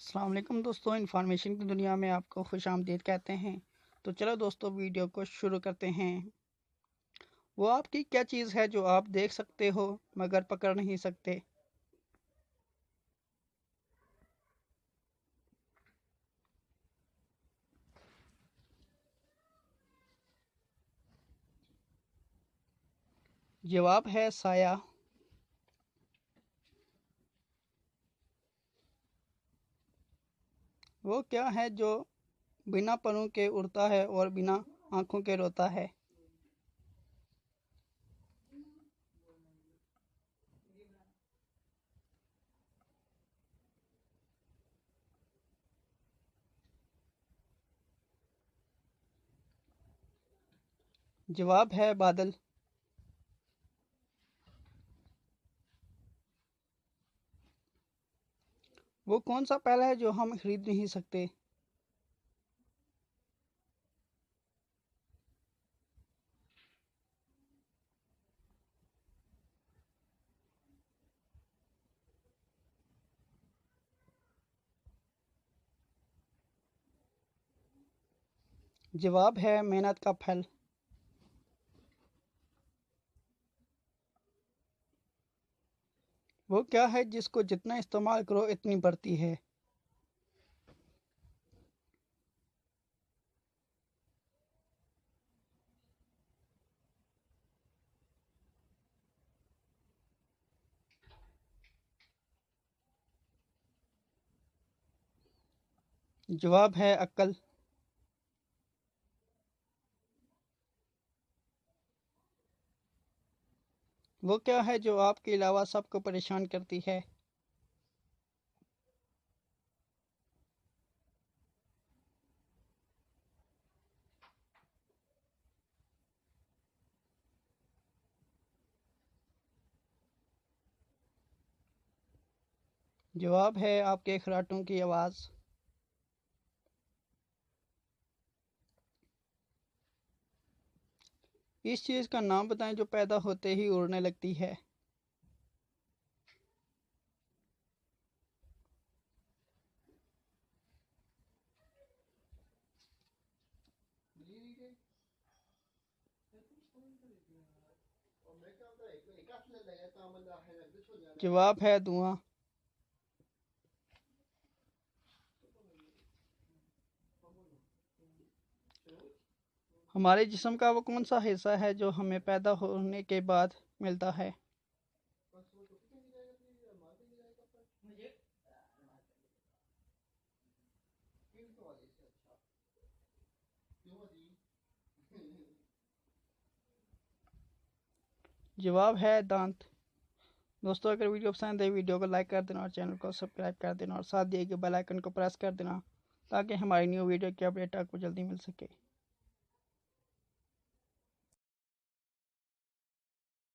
अस्सलाम वालेकुम दोस्तों, इन्फॉर्मेशन की दुनिया में आपको खुशामदीद कहते हैं। तो चलो दोस्तों, वीडियो को शुरू करते हैं। वो आपकी क्या चीज़ है जो आप देख सकते हो मगर पकड़ नहीं सकते? जवाब है साया। वो क्या है जो बिना परों के उड़ता है और बिना आँखों के रोता है? जवाब है बादल। वो कौन सा पहला है जो हम खरीद नहीं सकते? जवाब है मेहनत का फल। वो क्या है जिसको जितना इस्तेमाल करो इतनी बढ़ती है? जवाब है अक्ल। वो क्या है जो आपके अलावा सबको परेशान करती है? जवाब है आपके खराटों की आवाज़। इस चीज़ का नाम बताएं जो पैदा होते ही उड़ने लगती है। जवाब है धुआं। हमारे जिस्म का वो कौन सा हिस्सा है जो हमें पैदा होने के बाद मिलता है? जवाब है दांत। दोस्तों, अगर वीडियो पसंद है वीडियो को लाइक कर देना और चैनल को सब्सक्राइब कर देना और साथ दिए गए बेल आइकन को प्रेस कर देना ताकि हमारी न्यू वीडियो की अपडेट आपको जल्दी मिल सके।